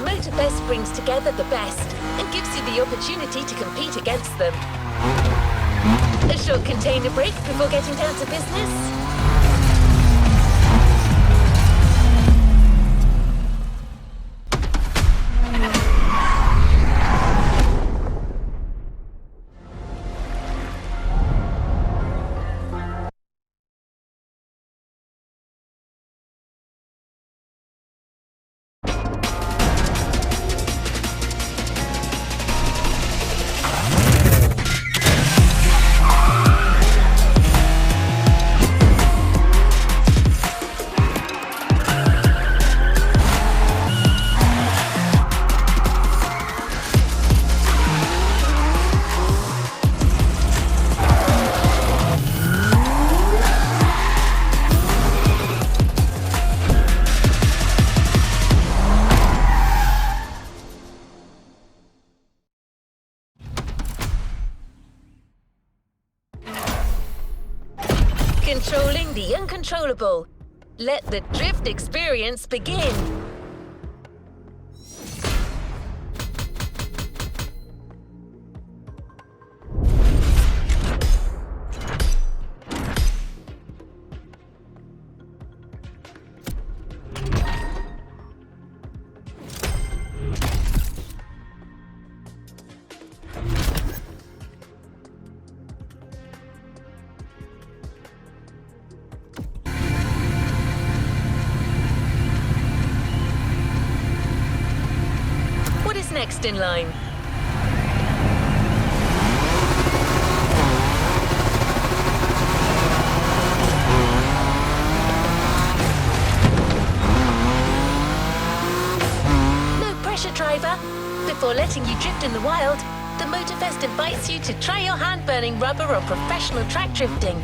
MotorFest brings together the best and gives you the opportunity to compete against them. A short container break before getting down to business? Controlling the uncontrollable. Let the drift experience begin. Next in line. No pressure, driver. Before letting you drift in the wild, the MotorFest invites you to try your hand-burning rubber or professional track drifting.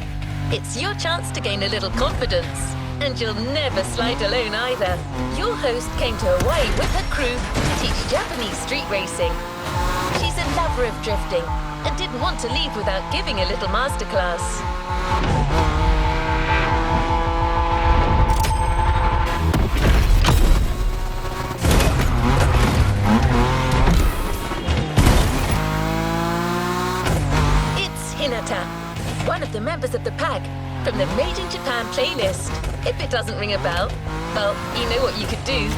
It's your chance to gain a little confidence. And you'll never slide alone either. Your host came to Hawaii with her crew to teach Japanese street racing. She's a lover of drifting and didn't want to leave without giving a little masterclass. It's Hinata, one of the members of the pack, from the Made in Japan playlist. If it doesn't ring a bell, well, you know what you could do.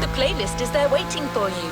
The playlist is there waiting for you.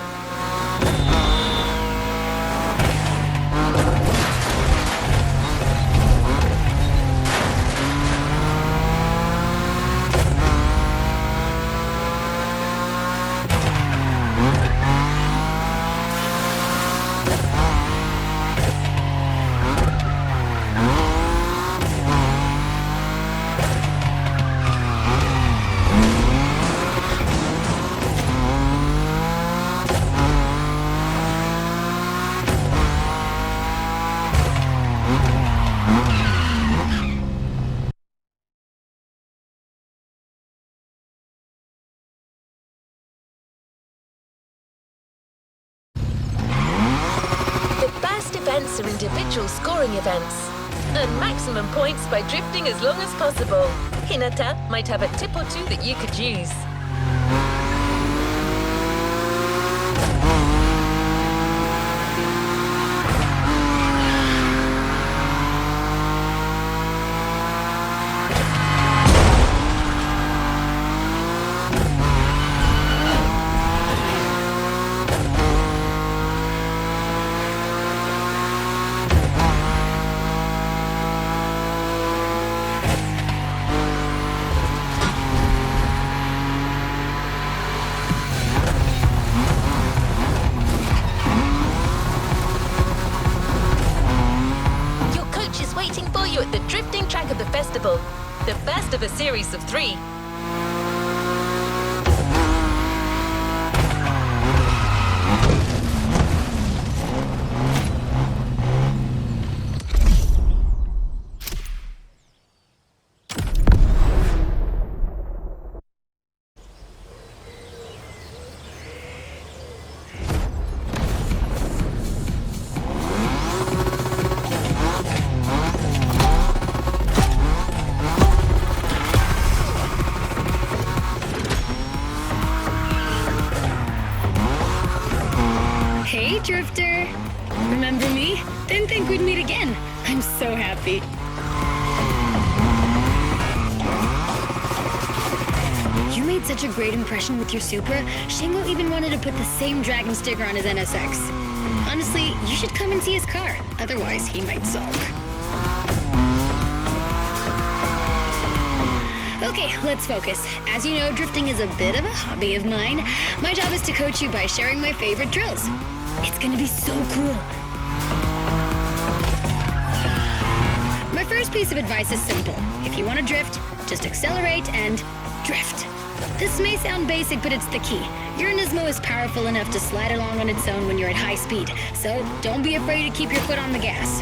Events are individual scoring events. Earn maximum points by drifting as long as possible. Hinata might have a tip or two that you could use. At the drifting track of the festival, the first of a series of 3. remember me? Didn't think we'd meet again. I'm so happy. You made such a great impression with your Supra, Shingo even wanted to put the same Dragon sticker on his NSX. Honestly, you should come and see his car. Otherwise, he might sulk. Okay, let's focus. As you know, drifting is a bit of a hobby of mine. My job is to coach you by sharing my favorite drills. It's gonna be so cool. My first piece of advice is simple. If you want to drift, just accelerate and drift. This may sound basic, but it's the key. Your Nismo is powerful enough to slide along on its own when you're at high speed, so don't be afraid to keep your foot on the gas.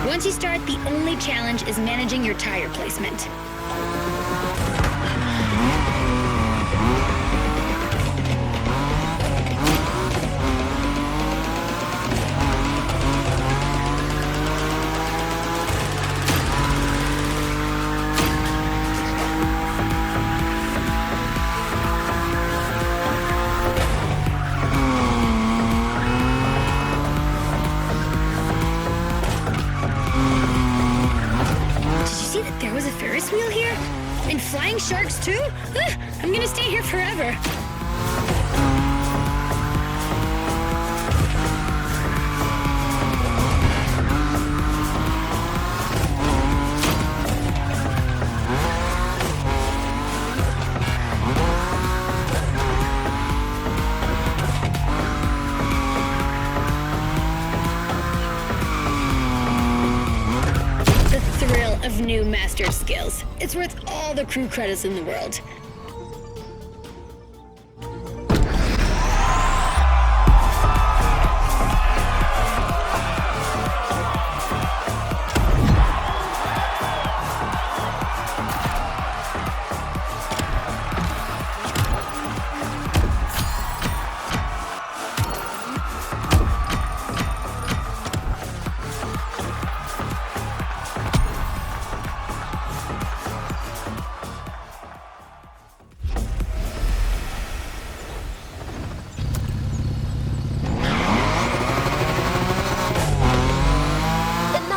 Once you start, the only challenge is managing your tire placement. There was a Ferris wheel here? And flying sharks too? I'm gonna stay here forever. Of new mastered skills. It's worth all the crew credits in the world.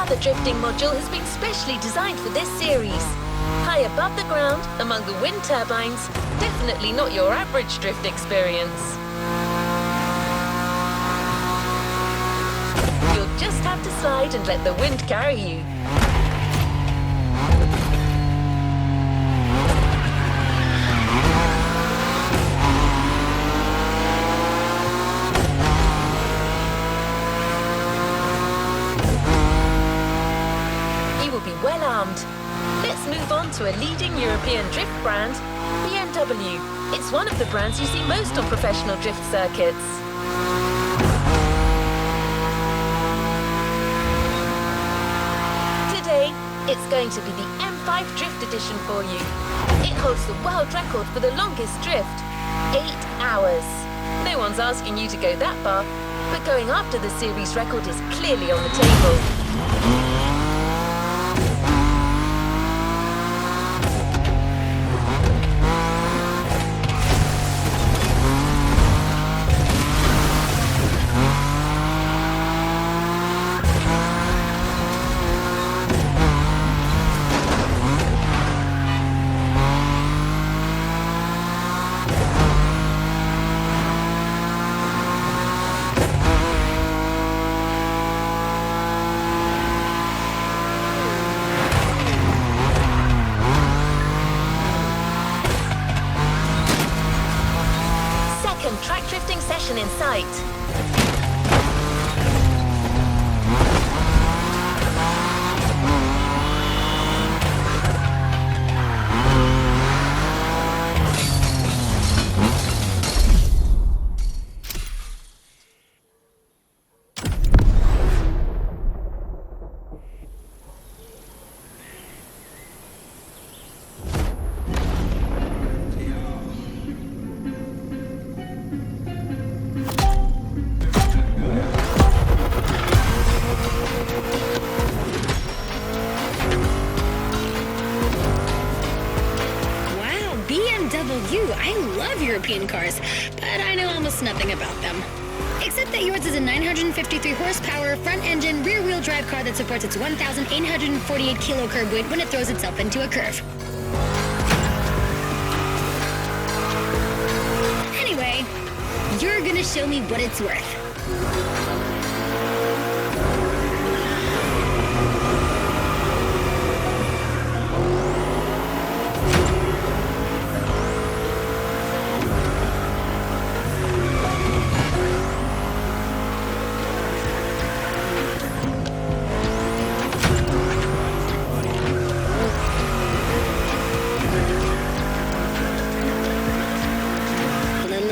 The drifting module has been specially designed for this series. High above the ground, among the wind turbines, definitely not your average drift experience. You'll just have to slide and let the wind carry you. Well armed. Let's move on to a leading European drift brand, BMW. It's one of the brands you see most on professional drift circuits. Today, it's going to be the M5 Drift Edition for you. It holds the world record for the longest drift, 8 hours. No one's asking you to go that far, but going after the series record is clearly on the table. Track drifting session in sight. I love European cars, but I know almost nothing about them. Except that yours is a 953 horsepower, front-engine, rear-wheel drive car that supports its 1,848 kilo curb weight when it throws itself into a curve. Anyway, you're gonna show me what it's worth.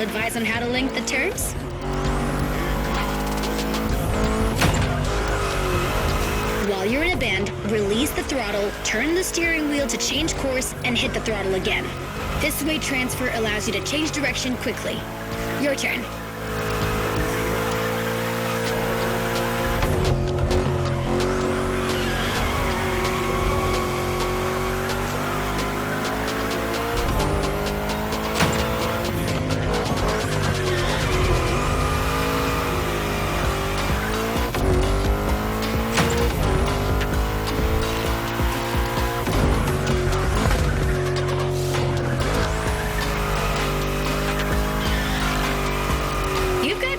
Advice on how to link the turns? While you're in a bend, release the throttle, turn the steering wheel to change course, and hit the throttle again. This weight transfer allows you to change direction quickly. Your turn.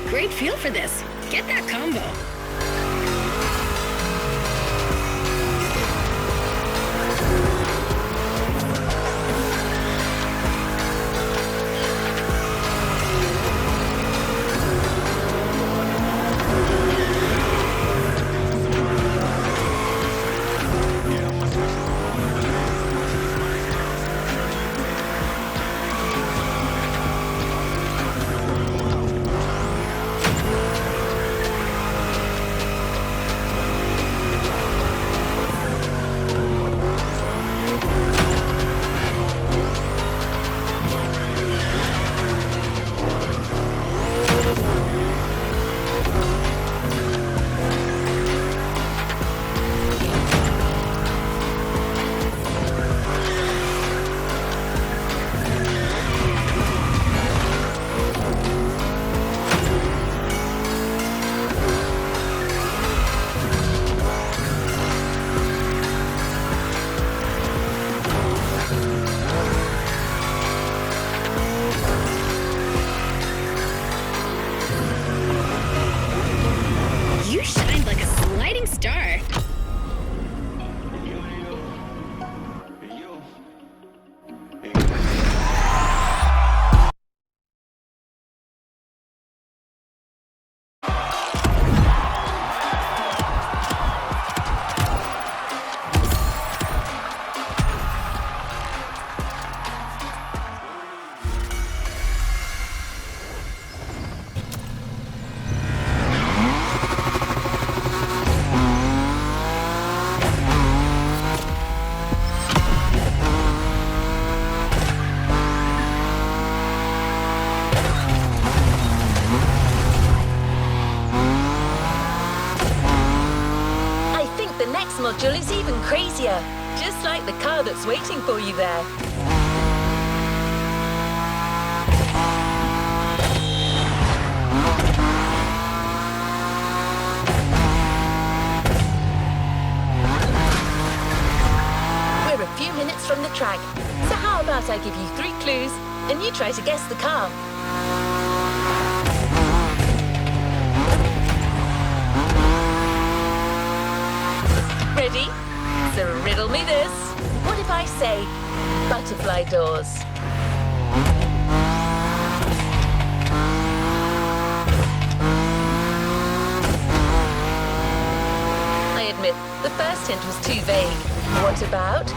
Great feel for this. Get that combo. Module is even crazier, just like the car that's waiting for you there. We're a few minutes from the track, so how about I give you 3 clues and you try to guess the car? Ready? So riddle me this. What if I say butterfly doors? I admit, the first hint was too vague. What about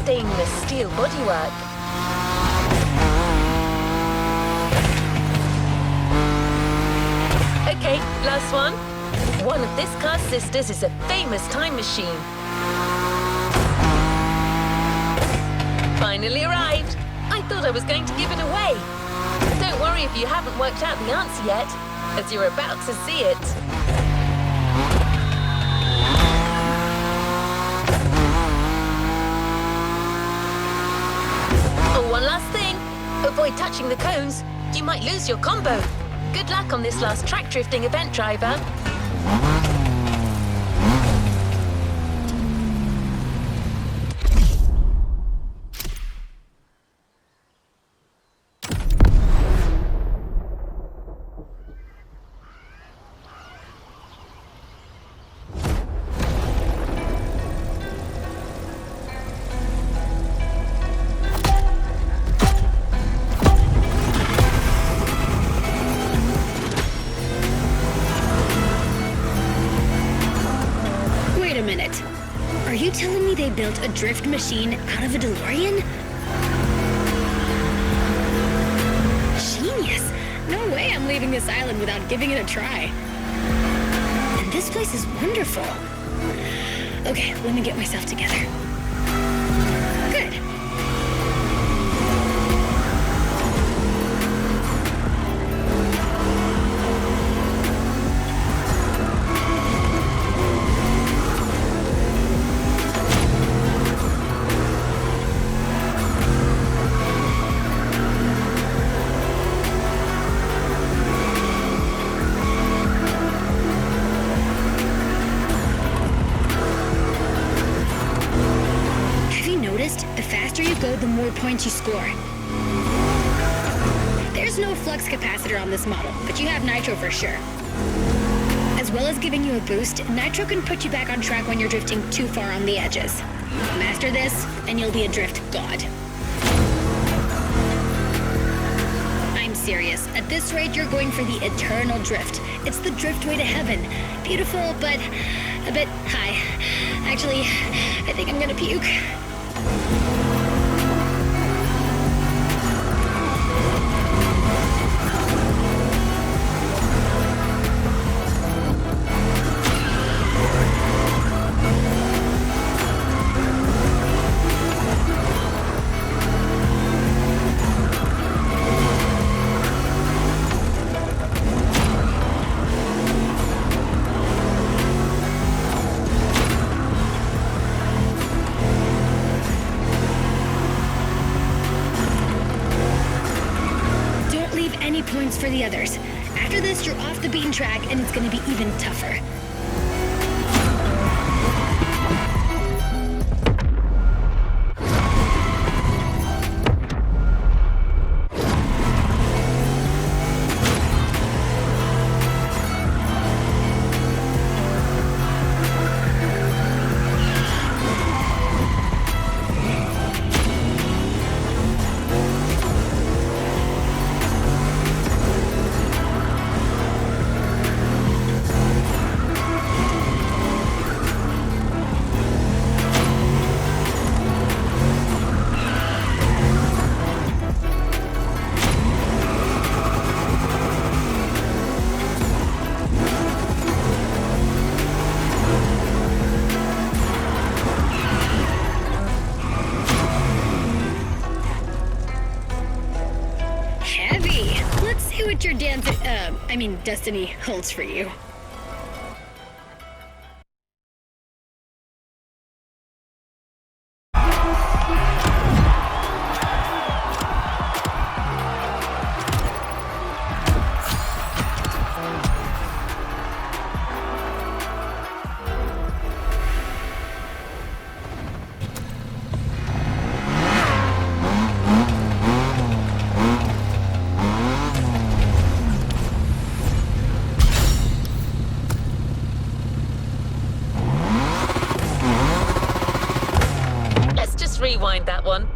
stainless steel bodywork? Okay, last one. One of this car's sisters is a famous time machine. Finally arrived. I thought I was going to give it away. Don't worry if you haven't worked out the answer yet, as you're about to see it. Oh, one last thing. A avoid touching the cones, you might lose your combo. Good luck on this last track drifting event, driver. Wait a minute. Are you telling me they built a drift machine out of a DeLorean? Genius! No way I'm leaving this island without giving it a try. And this place is wonderful. Okay, let me get myself together. Good. The faster you go, the more points you score. There's no flux capacitor on this model, but you have nitro for sure. As well as giving you a boost, nitro can put you back on track when you're drifting too far on the edges. Master this, and you'll be a drift god. I'm serious. At this rate, you're going for the eternal drift. It's the drift way to heaven. Beautiful, but a bit high. Actually, I think I'm gonna puke. Any points for the others. After this, you're off the beaten track, and it's gonna be even tougher. What your destiny holds for you. Rewind that one.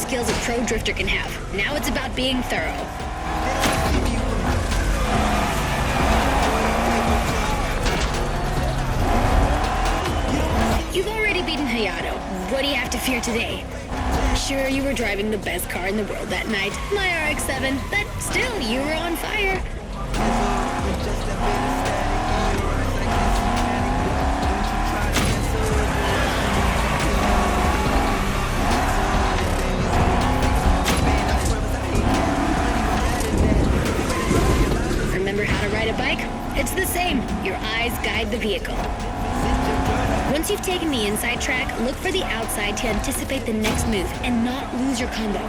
skills a pro drifter can have. Now it's about being thorough. You've already beaten Hayato. What do you have to fear today? Sure, you were driving the best car in the world that night, my RX-7, but still, you were on fire. Remember how to ride a bike? It's the same. Your eyes guide the vehicle. Once you've taken the inside track, look for the outside to anticipate the next move and not lose your combo.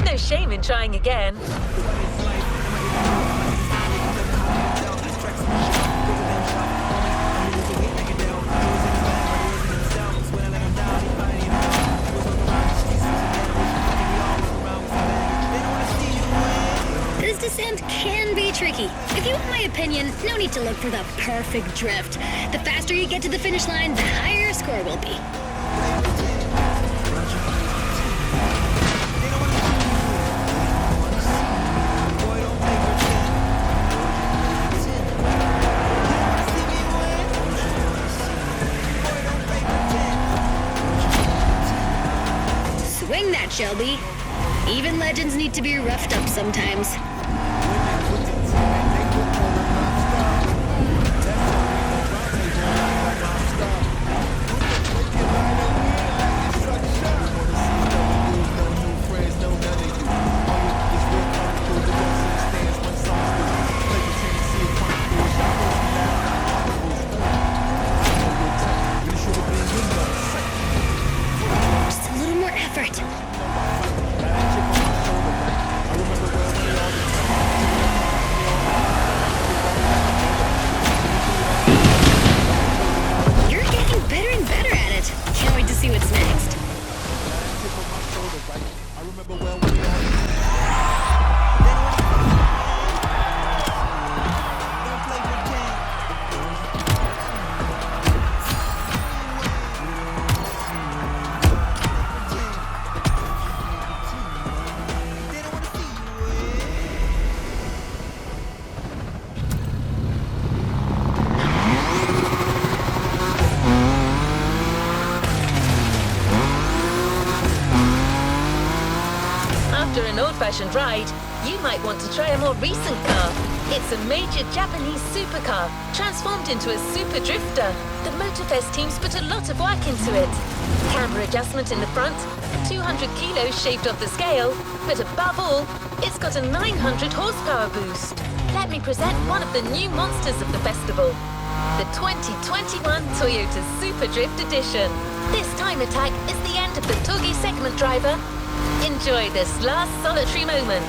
No shame in trying again. This descent can be tricky. If you want my opinion, no need to look for the perfect drift. The faster you get to the finish line, the higher your score will be. Swing that, Shelby. Even legends need to be roughed up sometimes. Just a little more effort. You're getting better and better at it. Can't wait to see what's next. After an old-fashioned ride, you might want to try a more recent car. It's a major Japanese supercar, transformed into a super drifter. The MotorFest teams put a lot of work into it. Camber adjustment in the front, 200 kilos shaved off the scale, but above all, it's got a 900 horsepower boost. Let me present one of the new monsters of the festival, the 2021 Toyota Super Drift Edition. This time attack is the end of the Togi segment driver. Enjoy this last solitary moment.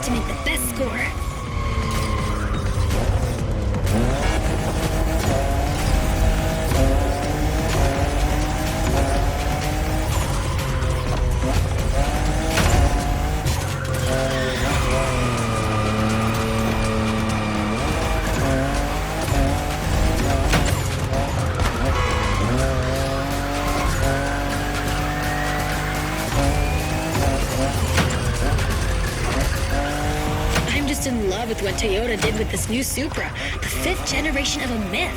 To make the best score. In love with what Toyota did with this new Supra, the 5th generation of a myth.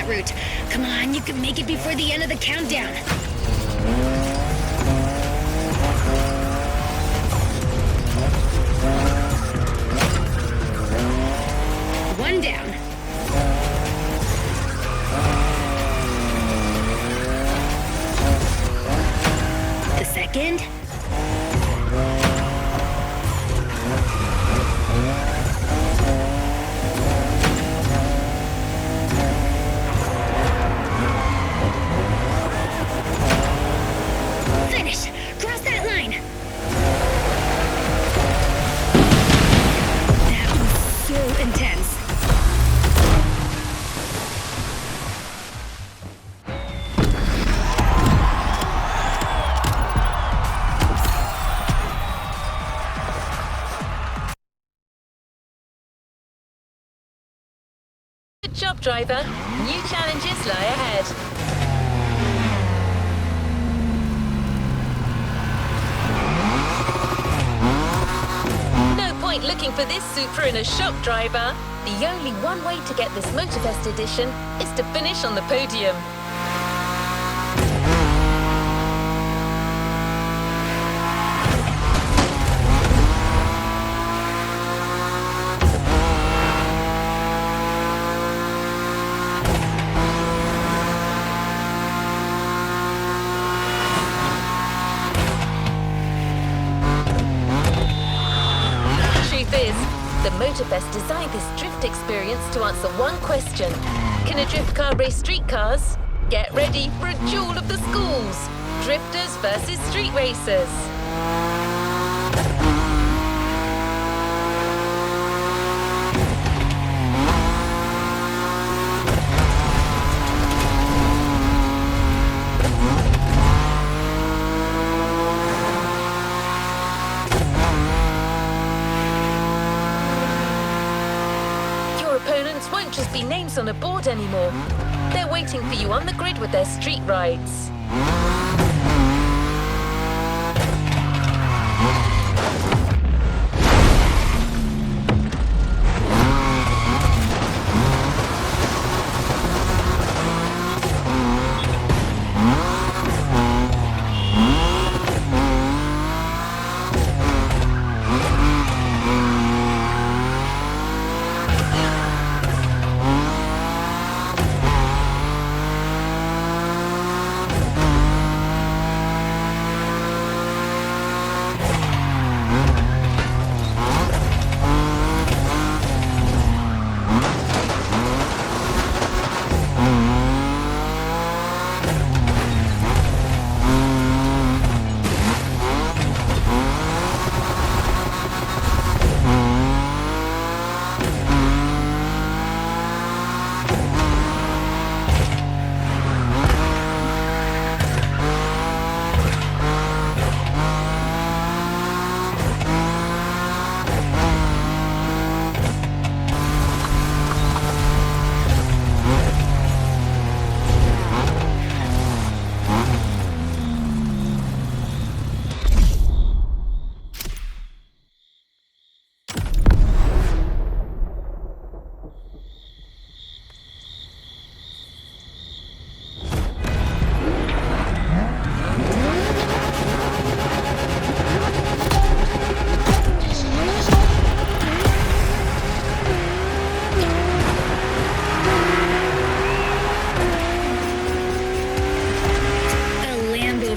that route. Come on, you can make it before the end of the countdown. One down. The second. Finish! Cross that line! That was so intense. Good job, driver. New challenges lie ahead. No point looking for this Supra in a shop, driver. The only one way to get this MotorFest edition is to finish on the podium. The MotorFest designed this drift experience to answer one question. Can a drift car race street cars? Get ready for a duel of the schools. Drifters versus street racers. Opponents won't just be names on a board anymore. They're waiting for you on the grid with their street rides.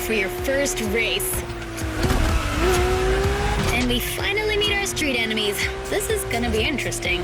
For your first race. And we finally meet our street enemies. This is gonna be interesting.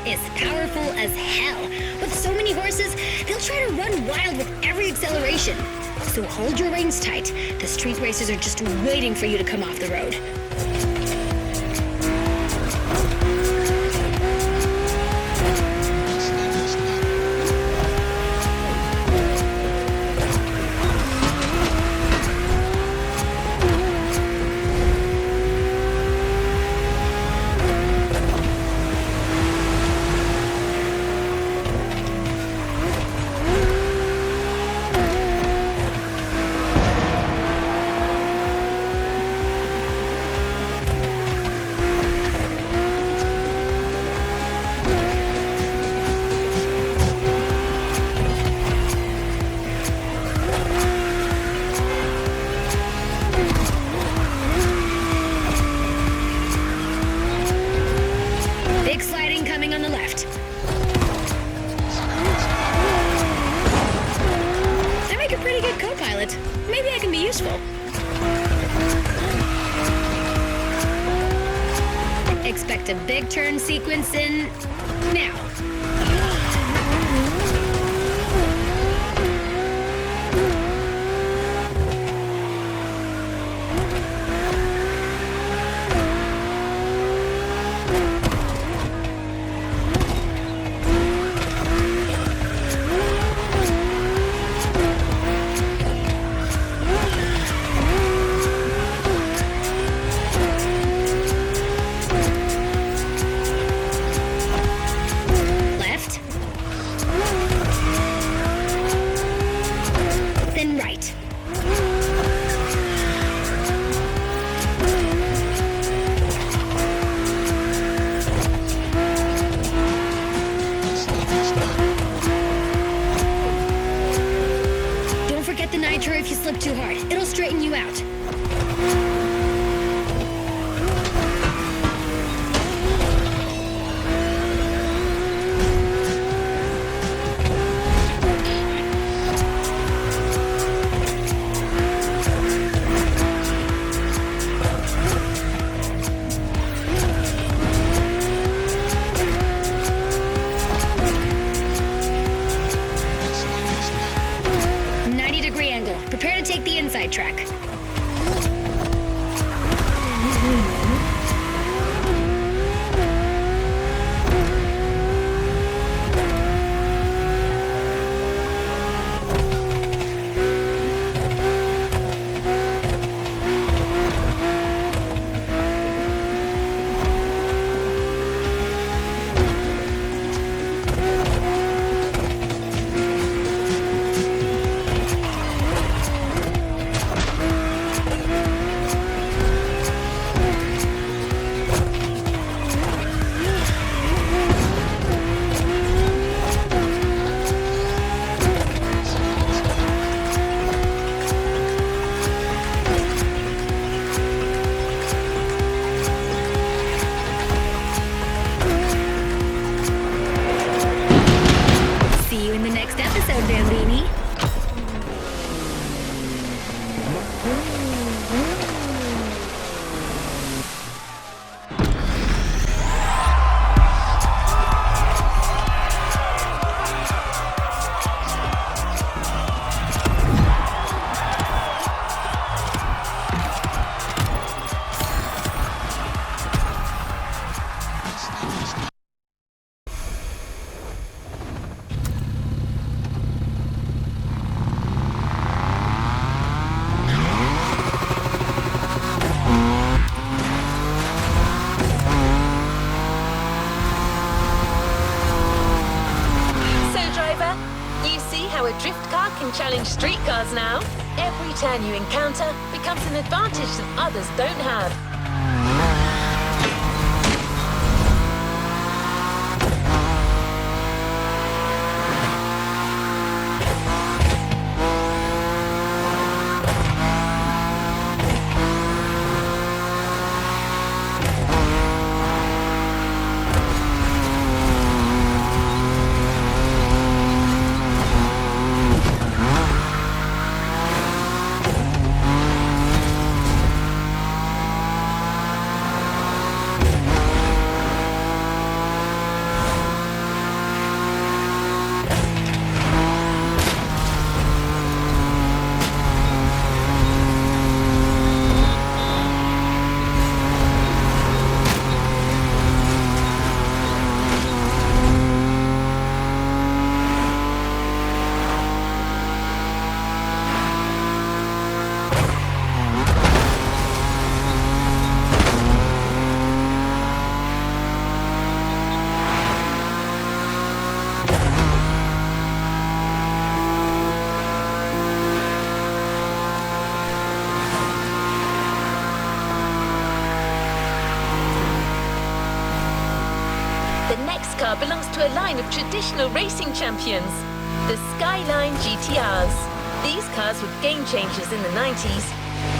Is powerful as hell. With so many horses, they'll try to run wild with every acceleration. So hold your reins tight. The street racers are just waiting for you to come off the road. drift. I make a pretty good co-pilot. Maybe I can be useful. Expect a big turn sequence in now. If you slip too hard, it'll straighten you out. Prepare to take the inside track. A drift car can challenge street cars now. Every turn you encounter becomes an advantage that others don't have. This car belongs to a line of traditional racing champions, the Skyline GTRs. These cars were game changers in the 90s.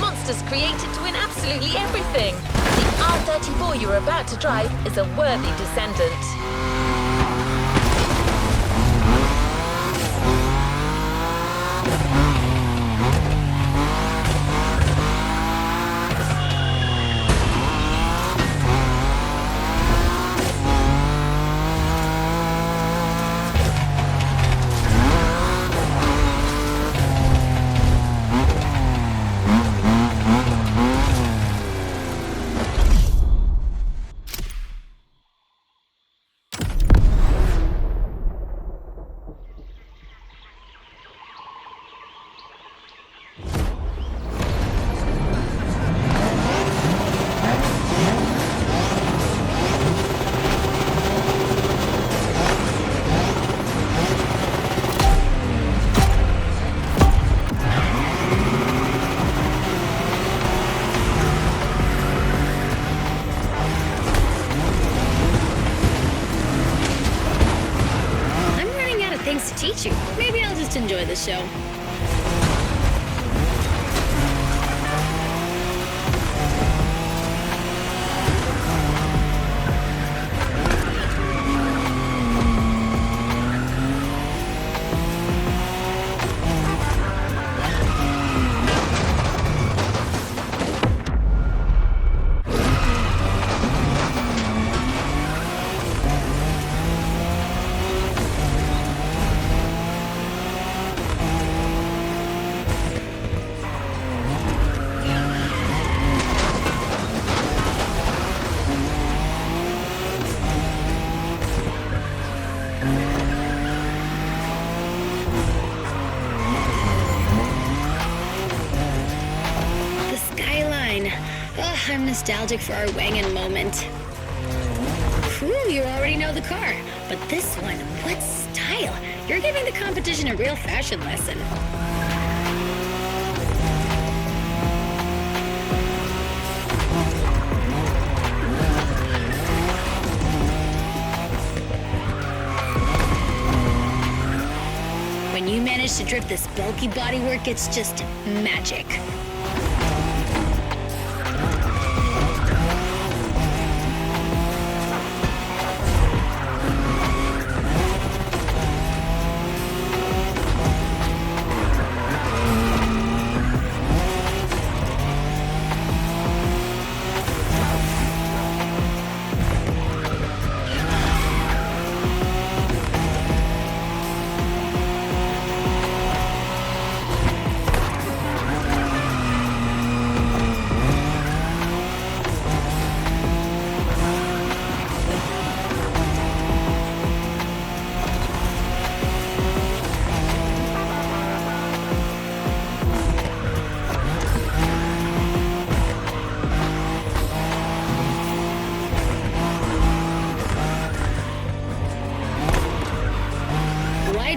Monsters created to win absolutely everything. The R34 you're about to drive is a worthy descendant. got you. Maybe I'll just enjoy the show. I'm nostalgic for our Wangan moment. Whew, you already know the car. But this one, what style? You're giving the competition a real fashion lesson. When you manage to drift this bulky bodywork, it's just magic.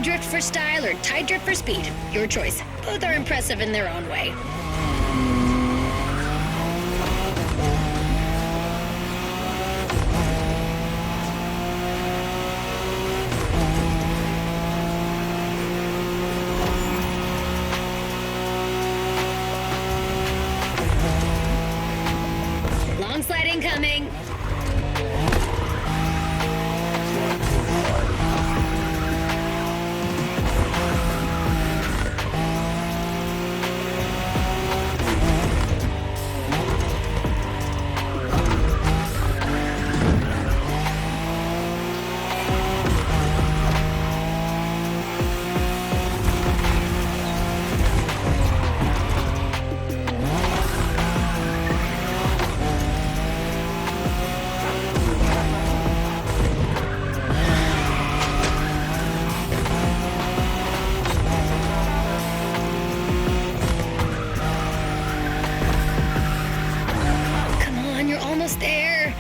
Drift for style or tight drift for speed. Your choice. Both are impressive in their own way. Long slide incoming. There.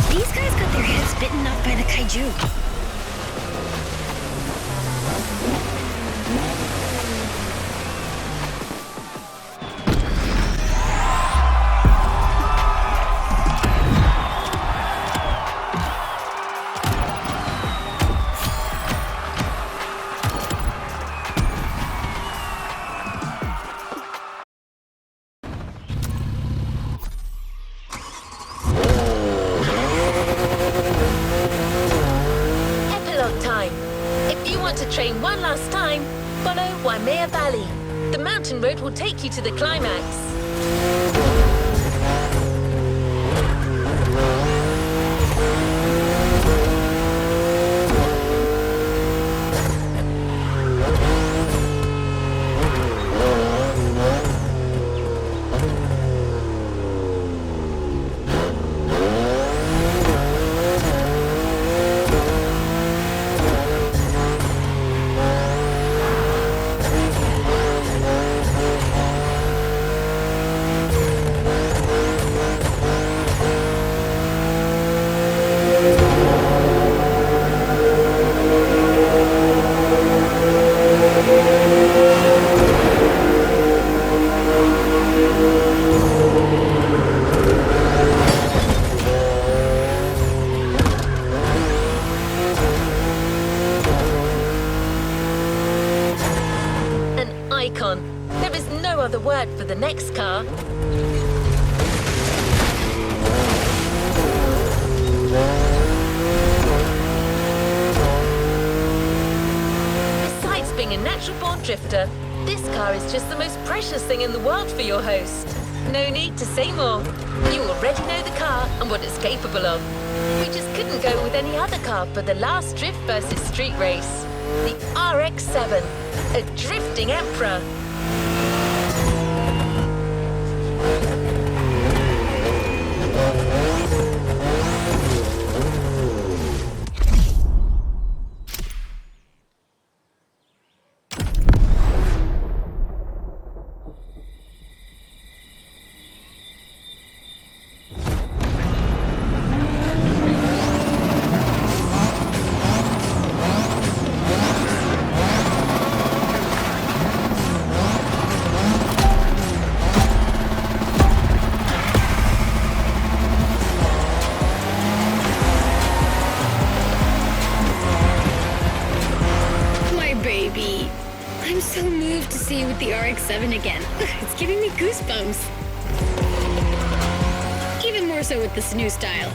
These guys got their heads bitten off by the kaiju. To train one last time, follow Waimea Valley. The mountain road will take you to the climax. icon. There is no other word for the next car. Besides being a natural-born drifter, this car is just the most precious thing in the world for your host. No need to say more. You already know the car and what it's capable of. We just couldn't go with any other car for the last Drift versus Street race. The RX-7, a drifting emperor. I'm so moved to see you with the RX-7 again. It's giving me goosebumps. Even more so with this new style.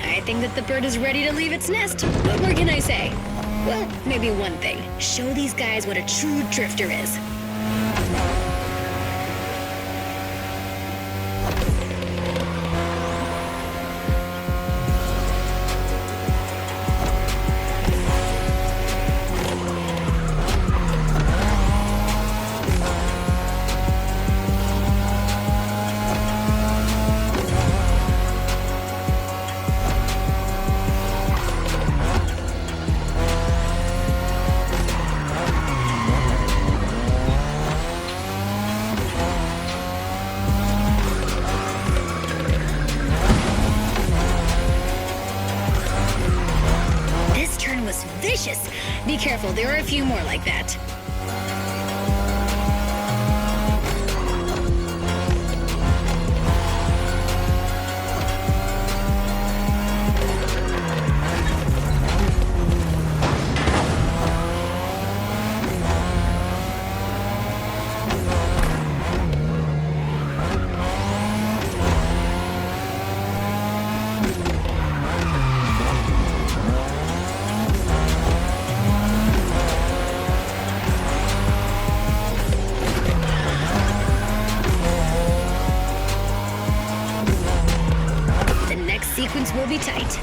I think that the bird is ready to leave its nest. What more can I say? Well, maybe one thing. Show these guys what a true drifter is. Vicious. Be careful, there are a few more like that. Sequence will be tight.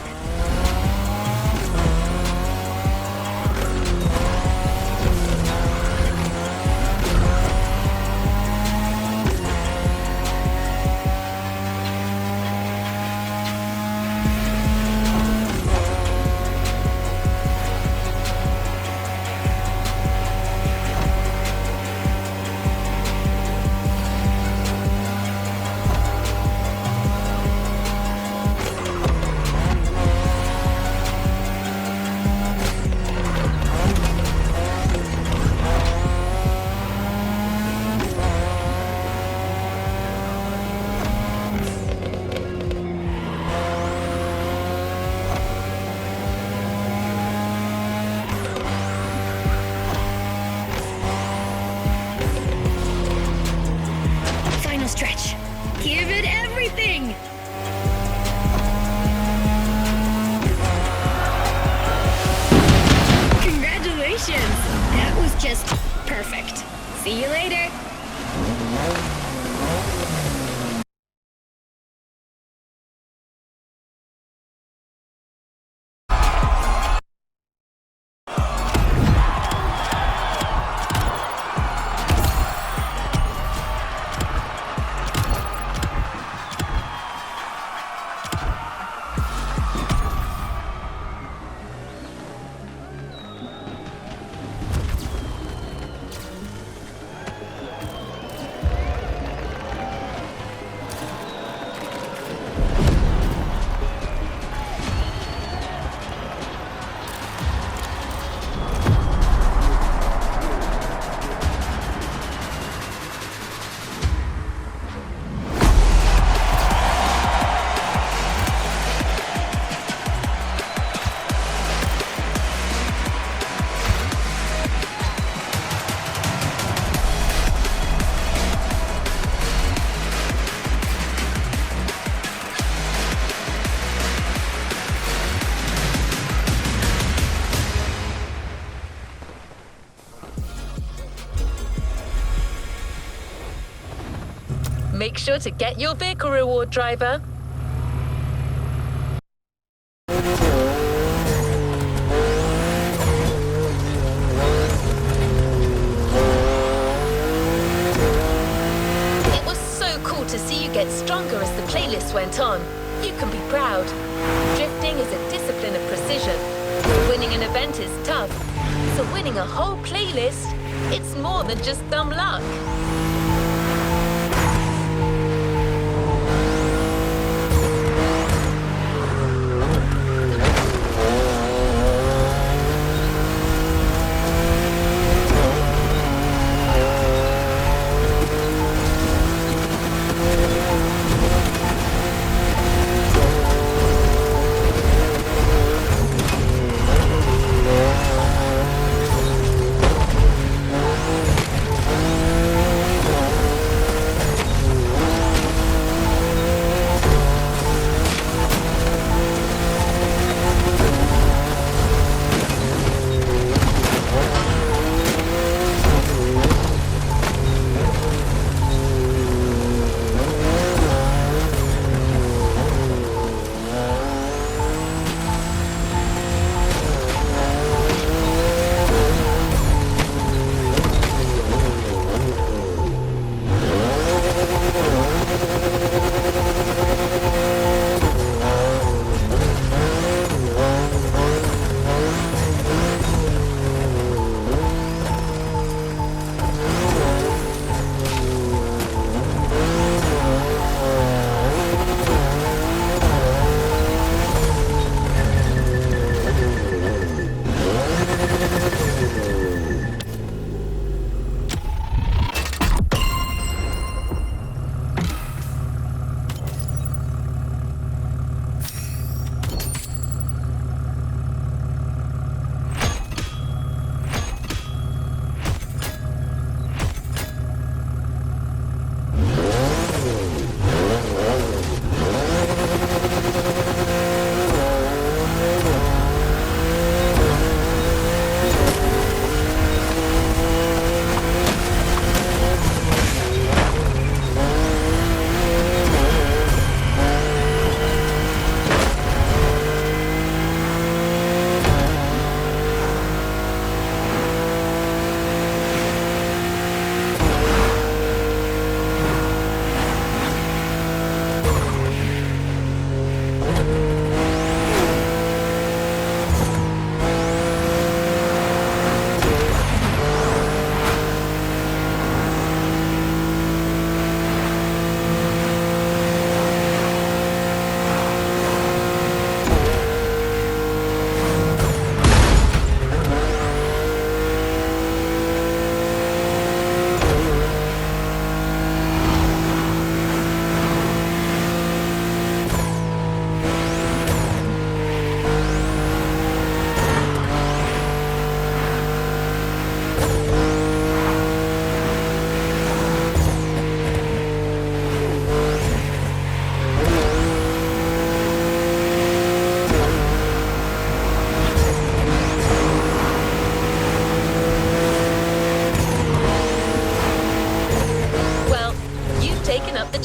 Stretch. Give it everything! Congratulations! That was just perfect. See you later. make sure to get your vehicle reward, driver. It was so cool to see you get stronger as the playlist went on. You can be proud. Drifting is a discipline of precision. Winning an event is tough. So winning a whole playlist, it's more than just dumb luck.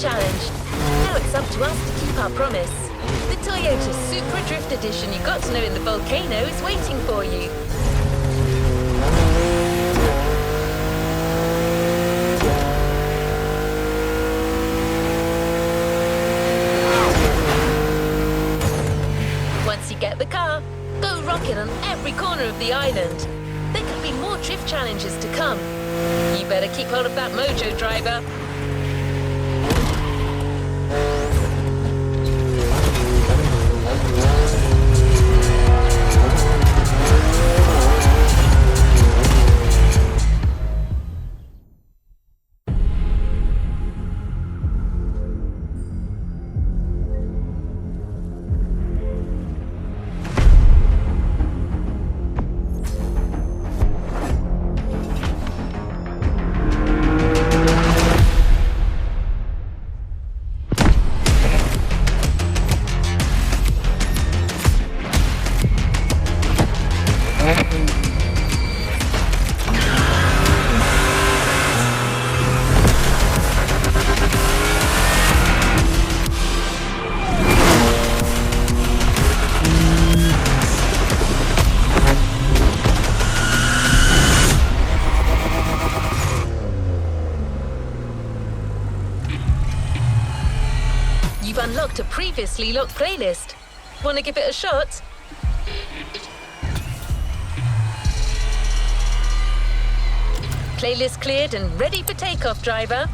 challenge. Now it's up to us to keep our promise. The Toyota Supra Drift Edition you got to know in the volcano is waiting for you. Once you get the car, go rocket on every corner of the island. There could be more drift challenges to come. You better keep hold of that mojo, driver. a previously locked playlist. Want to give it a shot? Playlist cleared and ready for takeoff, driver.